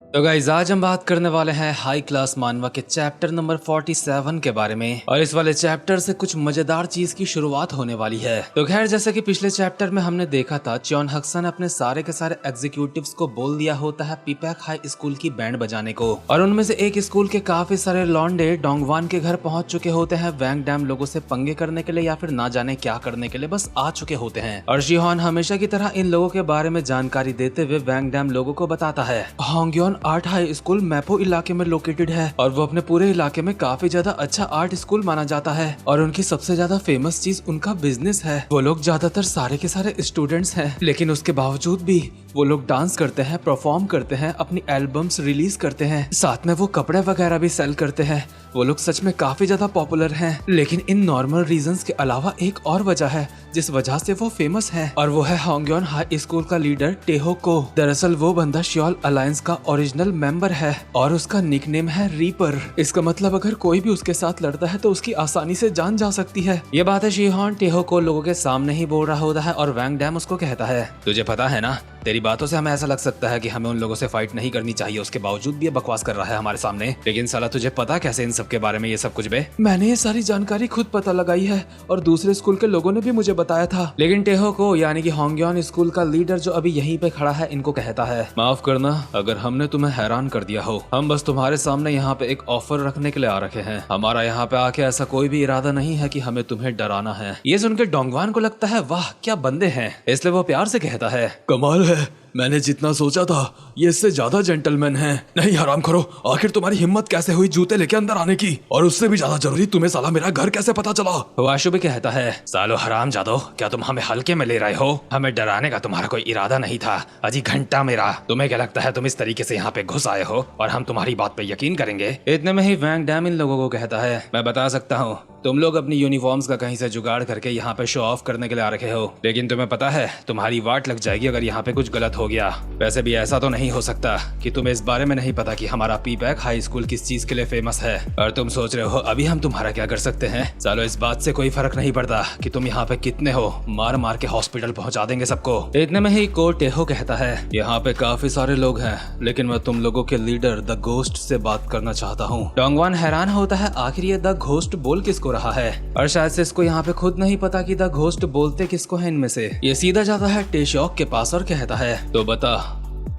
तो गाइस आज हम बात करने वाले हैं हाई क्लास मानवा के चैप्टर नंबर 47 के बारे में। और इस वाले चैप्टर से कुछ मजेदार चीज की शुरुआत होने वाली है। तो खैर जैसे कि पिछले चैप्टर में हमने देखा था, चॉन हक्सन अपने सारे के सारे एग्जीक्यूटिव्स को बोल दिया होता है पीपैक हाई स्कूल की बैंड बजाने को। और उनमें से एक स्कूल के काफी सारे लॉन्डे डोंगवान के घर पहुंच चुके होते हैं वैंग डैम लोगों से पंगे करने के लिए या फिर ना जाने क्या करने के लिए बस आ चुके होते हैं। और शिहोन हमेशा की तरह इन लोगों के बारे में जानकारी देते हुए वैंग डैम लोगों को बताता है होंग्योन आर्ट हाई स्कूल मैपो इलाके में लोकेटेड है और वो अपने पूरे इलाके में काफी ज्यादा अच्छा आर्ट स्कूल माना जाता है। और उनकी सबसे ज्यादा फेमस चीज उनका बिजनेस है। वो लोग ज्यादातर सारे के सारे स्टूडेंट्स हैं, लेकिन उसके बावजूद भी वो लोग डांस करते हैं, परफॉर्म करते हैं, अपनी एल्बम्स रिलीज करते हैं, साथ में वो कपड़े वगैरह भी सेल करते हैं। वो लोग सच में काफी ज्यादा पॉपुलर हैं। लेकिन इन नॉर्मल रीजंस के अलावा एक और वजह है जिस वजह से वो फेमस है, और वो है होंग्योन हाई स्कूल का लीडर टेहो को। दरअसल वो बंदा श्योल अलायंस का ओरिजिनल मेंबर है और उसका निकनेम है रीपर। इसका मतलब अगर कोई भी उसके साथ लड़ता है तो उसकी आसानी से जान जा सकती है। ये बात है शिहोन टेहो को लोगों के सामने ही बोल रहा होता है और वैंग डैम उसको कहता है तुझे पता है ना, तेरी बातों से हमें ऐसा लग सकता है कि हमें उन लोगों से फाइट नहीं करनी चाहिए, उसके बावजूद भी ये बकवास कर रहा है हमारे सामने। लेकिन साला तुझे पता कैसे इन सब के बारे में ये सब कुछ बे? मैंने ये सारी जानकारी खुद पता लगाई है और दूसरे स्कूल के लोगों ने भी मुझे बताया था। लेकिन टेहो को यानी कि होंग्योन स्कूल का लीडर जो अभी यहीं पे खड़ा है इनको कहता है माफ करना अगर हमने तुम्हें हैरान कर दिया हो। हम बस तुम्हारे सामने यहाँ पे एक ऑफर रखने के लिए आ रखे हैं। हमारा यहाँ पे आके ऐसा कोई भी इरादा नहीं है कि हमें तुम्हें डराना है। ये सुनकर डोंगवान को लगता है वाह क्या बंदे हैं, इसलिए वो प्यार से कहता है कमाल है, मैंने जितना सोचा था ये इससे ज्यादा जेंटलमैन है। नहीं हराम करो, आखिर तुम्हारी हिम्मत कैसे हुई जूते लेके अंदर आने की, और उससे भी ज्यादा जरूरी तुम्हें साला मेरा घर कैसे पता चला। वाशु भी कहता है सालो हराम जादो, क्या तुम हमें हल्के में ले रहे हो? हमें डराने का तुम्हारा कोई इरादा नहीं था, अजी घंटा मेरा। तुम्हें क्या लगता है तुम इस तरीके से यहाँ पे घुस आए हो और हम तुम्हारी बात पे यकीन करेंगे? इतने में ही वैंग डैम इन लोगों को कहता है मैं बता सकता हूँ तुम लोग अपनी यूनिफॉर्म्स का कहीं से जुगाड़ करके यहाँ पे शो ऑफ करने के लिए आ रखे हो, लेकिन तुम्हें पता है तुम्हारी वाट लग जाएगी अगर यहाँ पे कुछ गलत हो गया। वैसे भी ऐसा तो नहीं हो सकता कि तुम्हें इस बारे में नहीं पता कि हमारा पीपैक हाई स्कूल किस चीज के लिए फेमस है, और तुम सोच रहे हो अभी हम तुम्हारा क्या कर सकते हैं। चलो इस बात से कोई फर्क नहीं पड़ता कि तुम यहाँ पे कितने हो, मार मार के हॉस्पिटल पहुँचा देंगे सबको। इतने में ही को टेहो कहता है यहाँ पे काफी सारे लोग हैं, लेकिन मैं तुम लोगों के लीडर द घोस्ट से बात करना चाहता हूँ। डोंगवान हैरान होता है आखिर ये द घोस्ट बोल किसको रहा है, और शायद से इसको यहाँ पे खुद नहीं पता कि द घोस्ट बोलते किसको है इनमें से। ये सीधा जाता है टेशॉक के पास और कहता है तो बता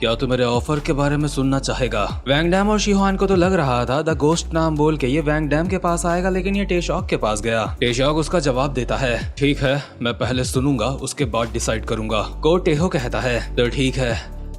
क्या तू मेरे ऑफर के बारे में सुनना चाहेगा? वैंग डैम और शिहोन को तो लग रहा था द घोस्ट नाम बोल के ये वैंग डैम के पास आएगा, लेकिन ये टेशॉक के पास गया। टेशॉक उसका जवाब देता है ठीक है मैं पहले सुनूंगा उसके बाद डिसाइड करूंगा। को टेहो कहता है तो ठीक है,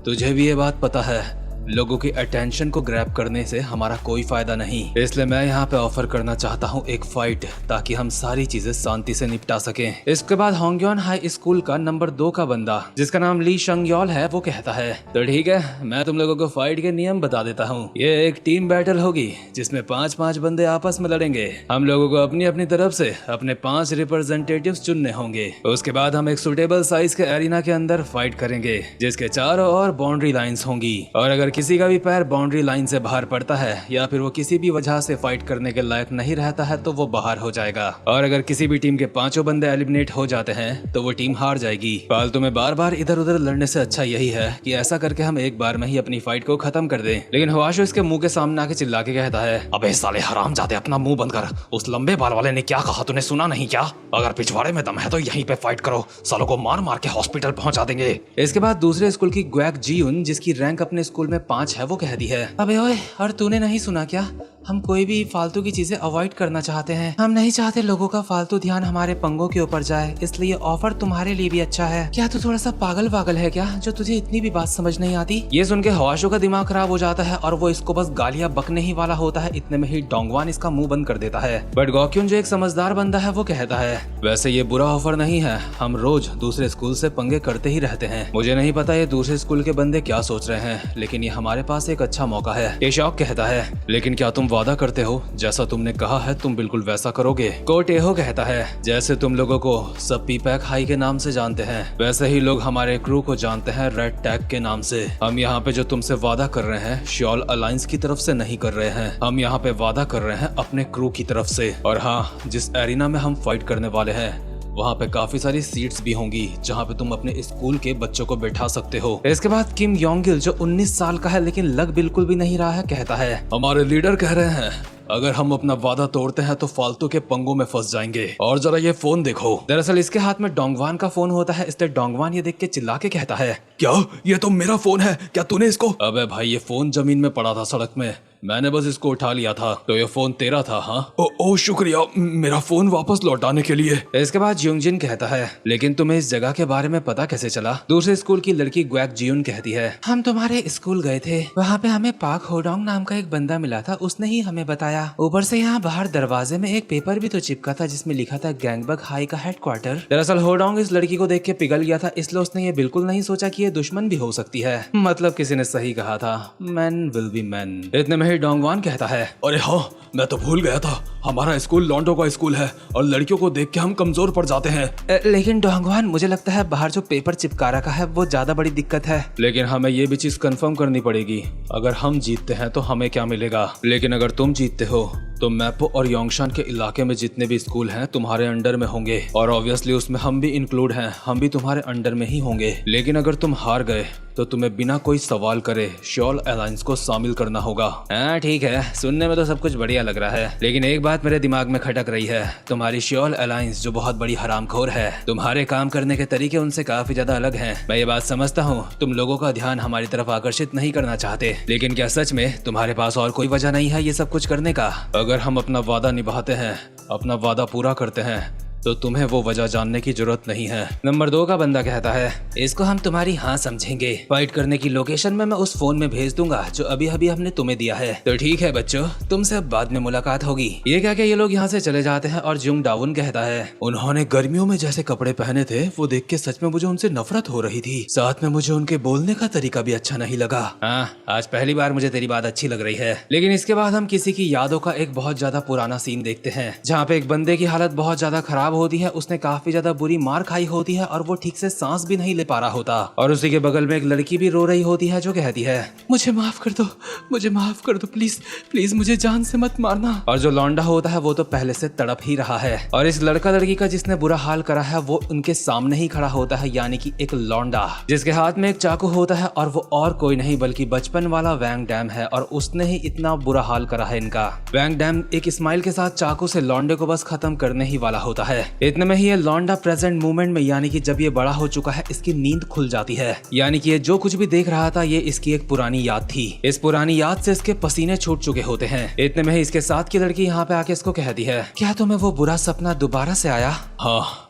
तुझे भी ये बात पता है लोगों की अटेंशन को ग्रैब करने से हमारा कोई फायदा नहीं, इसलिए मैं यहाँ पे ऑफर करना चाहता हूँ एक फाइट, ताकि हम सारी चीजें शांति से निपटा सकें। इसके बाद होंग्योन हाई स्कूल का नंबर 2 का बंदा जिसका नाम ली शंगयोल है वो कहता है तो ठीक है मैं तुम लोगों को फाइट के नियम बता देता हूँ। ये एक टीम बैटल होगी जिसमें 5-5 बंदे आपस में लड़ेंगे। हम लोगों को अपनी अपनी तरफ से अपने 5 रिप्रेजेंटेटिव्स चुनने होंगे। उसके बाद हम एक सुटेबल साइज के एरिना के अंदर फाइट करेंगे जिसके चारों ओर बाउंड्री लाइन्स होंगी, और अगर किसी का भी पैर बाउंड्री लाइन से बाहर पड़ता है या फिर वो किसी भी वजह से फाइट करने के लायक नहीं रहता है तो वो बाहर हो जाएगा, और अगर किसी भी टीम के 5 बंदे एलिमिनेट हो जाते हैं तो वो टीम हार जाएगी। फालतू में बार बार इधर उधर लड़ने से अच्छा यही है कि ऐसा करके हम एक बार में ही अपनी फाइट को खत्म कर दें। लेकिन हवाशो इसके मुंह के सामने आके चिल्ला के कहता है अबे साले हरामजादे अपना मुंह बंद कर, उस लंबे बाल वाले ने क्या कहा तूने सुना नहीं क्या? अगर पिछवाड़े में दम है तो यहीं पे फाइट करो, सालों को मार मार के हॉस्पिटल पहुंचा देंगे। इसके बाद दूसरे स्कूल की ग्वैक जीउन जिसकी रैंक अपने स्कूल में 5 है वो कहती है अबे ओए और तूने नहीं सुना क्या, हम कोई भी फालतू की चीजें अवॉइड करना चाहते हैं। हम नहीं चाहते लोगों का फालतू ध्यान हमारे पंगों के ऊपर जाए, इसलिए ऑफर तुम्हारे लिए भी अच्छा है। क्या तू थोड़ा सा पागल वागल है क्या जो तुझे इतनी भी बात समझ नहीं आती? ये सुन के हवाशो का दिमाग खराब हो जाता है और वो इसको बस गालियां बकने ही वाला होता है। इतने में ही डोंगवान इसका मुंह बंद कर देता है। बट गोक्यून जो एक समझदार बंदा है वो कहता है वैसे ये बुरा ऑफर नहीं है, हम रोज दूसरे स्कूल से पंगे करते ही रहते हैं। मुझे नहीं पता ये दूसरे स्कूल के बंदे क्या सोच रहे हैं, लेकिन ये हमारे पास एक अच्छा मौका है। टेशॉक कहता है लेकिन क्या तुम वादा करते हो जैसा तुमने कहा है तुम बिल्कुल वैसा करोगे? को टेहो कहता है जैसे तुम लोगों को सब पीपैक हाई के नाम से जानते हैं वैसे ही लोग हमारे क्रू को जानते हैं रेड टैग के नाम से। हम यहाँ पे जो तुमसे वादा कर रहे हैं श्योल अलायंस की तरफ से नहीं कर रहे हैं, हम यहाँ पे वादा कर रहे हैं अपने क्रू की तरफ से। और हाँ, जिस एरिना में हम फाइट करने वाले हैं वहाँ पे काफी सारी सीट्स भी होंगी जहाँ पे तुम अपने स्कूल के बच्चों को बैठा सकते हो। इसके बाद किम योंग गिल जो 19 साल का है लेकिन लग बिल्कुल भी नहीं रहा है, कहता है हमारे लीडर कह रहे हैं अगर हम अपना वादा तोड़ते हैं तो फालतू के पंगों में फंस जाएंगे। और जरा ये फोन देखो। दरअसल इसके हाथ में डोंगवान का फोन होता है, इसलिए डोंगवान ये देख के चिल्ला के कहता है क्या ये तो मेरा फोन है, क्या तूने इसको? अबे भाई ये फोन जमीन में पड़ा था सड़क में, मैंने बस इसको उठा लिया था। तो ये फोन तेरा था? हाँ। ओ शुक्रिया मेरा फोन वापस लौटाने के लिए। इसके बाद यूंगजिन कहता है लेकिन तुम्हें इस जगह के बारे में पता कैसे चला? दूसरे स्कूल की लड़की ग्वैक जियुन कहती है हम तुम्हारे स्कूल गए थे, वहाँ पे हमें पाक होडोंग नाम का एक बंदा मिला था, उसने ही हमें बताया। ऊपर से यहाँ बाहर दरवाजे में एक पेपर भी तो चिपका था जिसमें लिखा था गैंगबग हाई का हेडक्वार्टर। दरअसल होडोंग इस लड़की को देख के पिघल गया था, इसलिए उसने ये बिल्कुल नहीं सोचा कि ये दुश्मन भी हो सकती है। मतलब किसी ने सही कहा था, मैन विल बी मैन। इतने में ही डोंगवान कहता है अरे हाँ मैं तो भूल गया था, हमारा स्कूल लॉन्डो का स्कूल है और लड़कियों को देख के हम कमजोर पड़ जाते हैं। लेकिन डोंगवान मुझे लगता है बाहर जो पेपर चिपका रखा है वो ज्यादा बड़ी दिक्कत है। लेकिन हमें ये भी चीज कंफर्म करनी पड़ेगी, अगर हम जीतते हैं तो हमें क्या मिलेगा, लेकिन अगर तुम जीतते हो तो मैपो और योंगशान के इलाके में जितने भी स्कूल हैं तुम्हारे अंडर में होंगे और ऑब्वियसली उसमें हम भी इंक्लूड हैं, हम भी तुम्हारे अंडर में ही होंगे। लेकिन अगर तुम हार गए तो तुम्हें बिना कोई सवाल करे शॉल अलायंस को शामिल करना होगा। हाँ ठीक है, सुनने में तो सब कुछ बढ़िया लग रहा है, लेकिन एक बात मेरे दिमाग में खटक रही है। तुम्हारी शॉल अलायंस जो बहुत बड़ी हरामखोर है, तुम्हारे काम करने के तरीके उनसे काफी ज्यादा अलग हैं। मैं ये बात समझता हूँ तुम लोगों का ध्यान हमारी तरफ आकर्षित नहीं करना चाहते, लेकिन क्या सच में तुम्हारे पास और कोई वजह नहीं है ये सब कुछ करने का? अगर हम अपना वादा निभाते हैं, अपना वादा पूरा करते हैं तो तुम्हें वो वजह जानने की जरूरत नहीं है। नंबर 2 का बंदा कहता है इसको हम तुम्हारी हाँ समझेंगे, फाइट करने की लोकेशन में मैं उस फोन में भेज दूंगा जो अभी अभी हमने तुम्हें दिया है। तो ठीक है बच्चों, तुमसे अब बाद में मुलाकात होगी। ये क्या ये लोग यहाँ से चले जाते हैं और जुंग डाउन कहता है उन्होंने गर्मियों में जैसे कपड़े पहने थे वो देख के सच में मुझे उनसे नफरत हो रही थी, साथ में मुझे उनके बोलने का तरीका भी अच्छा नहीं लगा। हाँ आज पहली बार मुझे तेरी बात अच्छी लग रही है। लेकिन इसके बाद हम किसी की यादों का एक बहुत ज्यादा पुराना सीन देखते हैं जहाँ पे एक बंदे की हालत बहुत ज्यादा खराब होती है, उसने काफी ज्यादा बुरी मार खाई होती है और वो ठीक से सांस भी नहीं ले पा रहा होता और उसी के बगल में एक लड़की भी रो रही होती है जो कहती है मुझे माफ कर दो, मुझे माफ कर दो, प्लीज प्लीज मुझे जान से मत मारना। और जो लौंडा होता है वो तो पहले से तड़प ही रहा है और इस लड़का लड़की का जिसने बुरा हाल करा है वो उनके सामने ही खड़ा होता है, यानी कि एक लौंडा जिसके हाथ में एक चाकू होता है और वो और कोई नहीं बल्कि बचपन वाला वैंग डैम है और उसने ही इतना बुरा हाल करा है इनका। वैंग डैम एक स्माइल के साथ चाकू से लौंडे को बस खत्म करने ही वाला होता है। इतने में ही ये लौंडा प्रेजेंट मोमेंट में यानी कि जब ये बड़ा हो चुका है इसकी नींद खुल जाती है, यानी कि ये जो कुछ भी देख रहा था ये इसकी एक पुरानी याद थी। इस पुरानी याद से इसके पसीने छूट चुके होते हैं। इतने में ही इसके साथ की लड़की यहाँ पे आके इसको कहती है क्या तुम्हें वो बुरा सपना दोबारा से आया? हाँ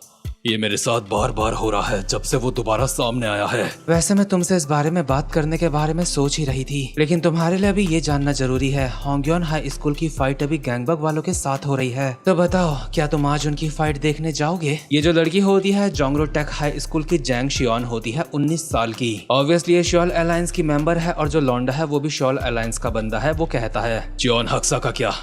ये मेरे साथ बार बार हो रहा है जब से वो दोबारा सामने आया है। वैसे मैं तुमसे इस बारे में बात करने के बारे में सोच ही रही थी, लेकिन तुम्हारे लिए अभी ये जानना जरूरी है होंग्योन हाई स्कूल की फाइट अभी गैंगबग वालों के साथ हो रही है, तो बताओ क्या तुम आज उनकी फाइट देखने जाओगे? ये जो लड़की होती है जोंगरो टेक हाई स्कूल की जैंग शियोन होती है 19 साल की। ऑब्वियसली ये शॉल अलायंस की मेंबर है और जो लौंडा है वो भी शॉल अलायंस का बंदा है। वो कहता है जियोन हक्सा का क्या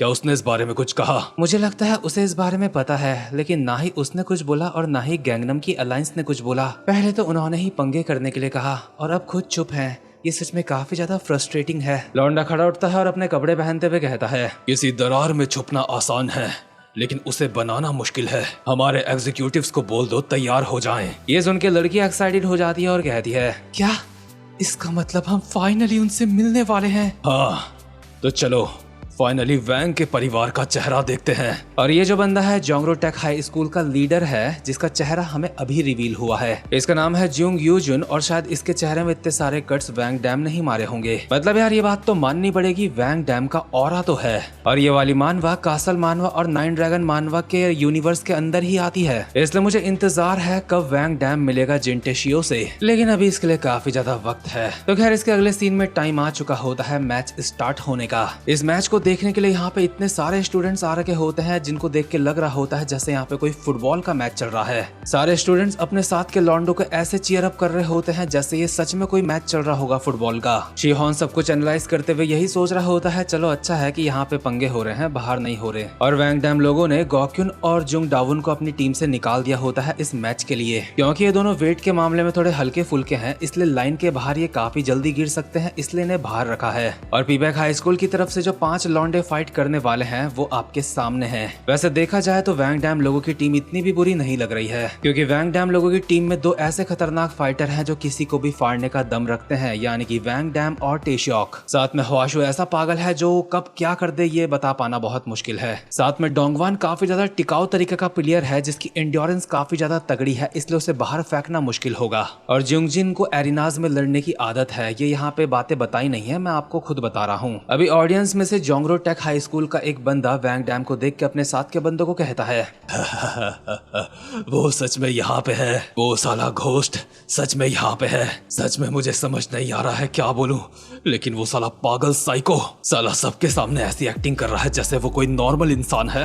उसने इस बारे में कुछ कहा? मुझे लगता है उसे इस बारे में पता है, लेकिन ना ही उसने कुछ बोला और ना ही गैंगनम की अलायंस ने कुछ बोला। पहले तो उन्होंने ही पंगे करने के लिए कहा और अब खुद चुप हैं। ये सच में काफी ज्यादा फ्रस्ट्रेटिंग है। लौंडा खड़ा उठता है और अपने कपड़े पहनते हुए कहता है किसी दरार में छुपना आसान है लेकिन उसे बनाना मुश्किल है। हमारे एग्जीक्यूटिव्स को बोल दो तैयार हो जाएं। ये सुन के लड़की एक्साइटेड हो जाती है और कहती है क्या इसका मतलब हम फाइनली उनसे मिलने वाले हैं? हाँ तो चलो फाइनली वैंग के परिवार का चेहरा देखते हैं। और ये जो बंदा है जोंगरो टेक हाई स्कूल का लीडर है जिसका चेहरा हमें अभी रिवील हुआ है। इसका नाम है जुंग यूजुन और शायद इसके चेहरे में इतने सारे कट्स वैंग डैम नहीं मारे होंगे। मतलब यार ये बात तो माननी पड़ेगी, वैंग डैम का ऑरा तो है और ये वाली मानवा कासल मानवा और 9 ड्रैगन मानवा के यूनिवर्स के अंदर ही आती है, इसलिए मुझे इंतजार है कब वैंग डैम मिलेगा जिनटेशियो से, लेकिन अभी इसके लिए काफी ज्यादा वक्त है। तो खैर इसके अगले सीन में टाइम आ चुका होता है मैच स्टार्ट होने का। इस मैच को देखने के लिए यहाँ पे इतने सारे स्टूडेंट्स आ रखे होते हैं जिनको देख के लग रहा होता है जैसे यहाँ पे कोई फुटबॉल का मैच चल रहा है। सारे स्टूडेंट्स अपने साथ के लॉन्डो को ऐसे चीयर अप कर रहे होते हैं जैसे ये सच में कोई मैच चल रहा होगा फुटबॉल का। शिहोन सब कुछ एनालाइज करते हुए यही सोच रहा होता है चलो अच्छा है कि यहाँ पे पंगे हो रहे हैं, बाहर नहीं हो रहे। और वैंग डैम लोगों ने गॉक्युन और जुंग डाउन को अपनी टीम से निकाल दिया होता है इस मैच के लिए, क्योंकि ये दोनों वेट के मामले में थोड़े हल्के फुल्के हैं, इसलिए लाइन के बाहर ये काफी जल्दी गिर सकते हैं, इसलिए इन्हें बाहर रखा है। और पीबैक हाई स्कूल की तरफ से जो 5 लॉन्डे फाइट करने वाले हैं वो आपके सामने हैं। वैसे देखा जाए तो वैंग डैम लोगों की टीम इतनी भी बुरी नहीं लग रही है, क्योंकि वैंग डैम लोगों की टीम में दो ऐसे खतरनाक फाइटर हैं जो किसी को भी फाड़ने का दम रखते हैं, यानी कि वैंग डैम और टेशॉक। साथ में हुआशु ऐसा पागल है जो कब क्या कर दे ये बता पाना बहुत मुश्किल है। साथ में डोंगवान काफी ज्यादा टिकाऊ तरीके का प्लेयर है जिसकी एंड्योरेंस काफी ज्यादा तगड़ी है, इसलिए उसे बाहर फेंकना मुश्किल होगा। और जिंगजिन को एरिनाज में लड़ने की आदत है, ये यहाँ पे बातें बताई नहीं है, मैं आपको खुद बता रहा हूँ। अभी ऑडियंस में से जोंगरो टेक हाई स्कूल का एक बंदा वैंग डैम को देख के अपने साथ के बंदों को कहता है वो सच में यहाँ पे है, वो साला घोस्ट सच में यहाँ पे है। सच में मुझे समझ नहीं आ रहा है क्या बोलूं, लेकिन वो साला पागल साइको साला सबके सामने ऐसी एक्टिंग कर रहा है जैसे वो कोई नॉर्मल इंसान है।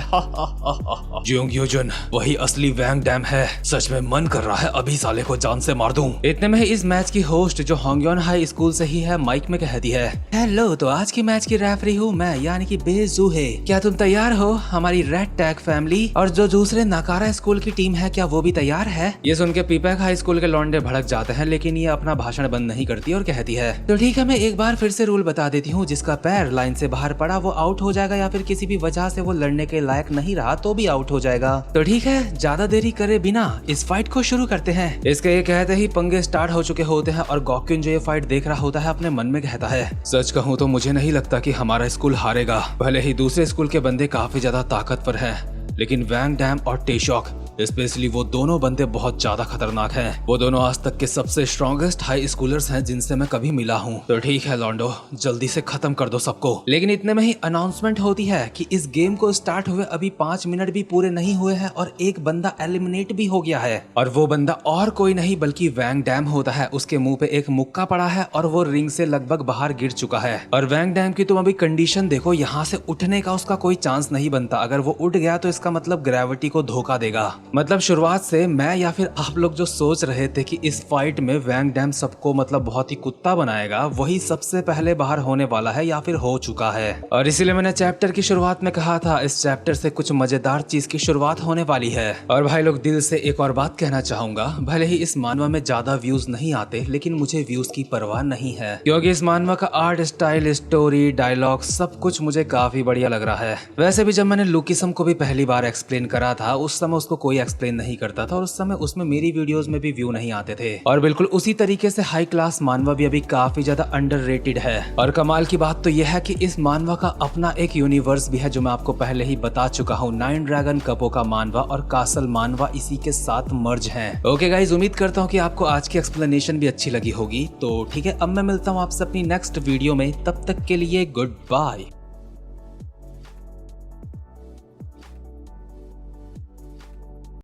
जियोंग यूजुन वही असली वैंग डैम है। सच में मन कर रहा है अभी साले को जान से मार दूं। इतने में ही इस मैच की होस्ट जो होंगयोन हाई स्कूल से ही है माइक में कहती है, हेलो, तो आज की मैच की रेफरी हूँ मैं, यानी कि बेजू है। क्या तुम तैयार हो? हमारी रेड टैग फैमिली और जो दूसरे नाकारा स्कूल की टीम है, क्या वो भी तैयार है? ये सुन के पीपैक हाई स्कूल के लौंडे भड़क जाते हैं, लेकिन ये अपना भाषण बंद नहीं करती और कहती है, तो ठीक है, मैं एक बार फिर से रूल बता देती हूँ, जिसका पैर लाइन से बाहर पड़ा वो आउट हो जाएगा, या फिर किसी भी वजह से वो लड़ने के लायक नहीं रहा तो भी आउट हो जाएगा। तो ठीक है, ज्यादा देरी करे बिना इस फाइट को शुरू करते हैं। इसके ये कहते ही पंगे स्टार्ट हो चुके होते हैं और गॉक्यून जो ये फाइट देख रहा होता है अपने मन में कहता है, सच कहूँ तो मुझे नहीं लगता कि हमारा स्कूल हारेगा। भले ही दूसरे स्कूल के बंदे काफी ज्यादा ताकतवर हैं, लेकिन वैंग डैम और टेशॉक स्पेशली वो दोनों बंदे बहुत ज्यादा खतरनाक हैं। वो दोनों आज तक के सबसे स्ट्रॉन्गेस्ट हाई स्कूलर्स हैं जिनसे मैं कभी मिला हूँ। तो ठीक है लॉन्डो, जल्दी से खत्म कर दो सबको। लेकिन इतने में ही अनाउंसमेंट होती है कि इस गेम को स्टार्ट हुए अभी 5 मिनट भी पूरे नहीं हुए हैं और एक बंदा एलिमिनेट भी हो गया है। और वो बंदा और कोई नहीं बल्कि वैंग डैम होता है। उसके मुंह पे एक मुक्का पड़ा है और वो रिंग से लगभग बाहर गिर चुका है। और वैंग डैम की तुम अभी कंडीशन देखो, यहाँ से उठने का उसका कोई चांस नहीं बनता। अगर वो उठ गया तो इसका मतलब ग्रेविटी को धोखा देगा। मतलब शुरुआत से मैं या फिर आप लोग जो सोच रहे थे कि इस फाइट में वैंग डैम सबको मतलब बहुत ही कुत्ता बनाएगा, वही सबसे पहले बाहर होने वाला है या फिर हो चुका है। और इसीलिए मैंने चैप्टर की शुरुआत में कहा था इस चैप्टर से कुछ मजेदार चीज की शुरुआत होने वाली है। और भाई लोग, दिल से एक और बात कहना चाहूंगा, भले ही इस मानवा में ज्यादा व्यूज नहीं आते, लेकिन मुझे व्यूज की परवाह नहीं है, क्योंकि इस मानवा का आर्ट स्टाइल, स्टोरी, डायलॉग सब कुछ मुझे काफी बढ़िया लग रहा है। वैसे भी जब मैंने लुकिसम को भी पहली बार एक्सप्लेन करा था, उस समय उसको कोई एक्सप्लेन नहीं करता था और उस समय उसमें मेरी वीडियोस में भी व्यू नहीं आते थे। और बिल्कुल उसी तरीके से हाई क्लास मानवा भी अभी काफी ज्यादा अंडररेटेड है। और कमाल की बात तो यह है कि इस मानवा का अपना एक यूनिवर्स भी है जो मैं आपको पहले ही बता चुका हूँ। 9 ड्रैगन कपो का मानवा और कासल मानवा इसी के साथ मर्ज हैं। ओके गाइस, उम्मीद करता हूँ कि आपको आज की एक्सप्लेनेशन भी अच्छी लगी होगी। तो ठीक है, अब मैं मिलता हूँ आपसे अपनी नेक्स्ट वीडियो में, तब तक के लिए गुड बाय।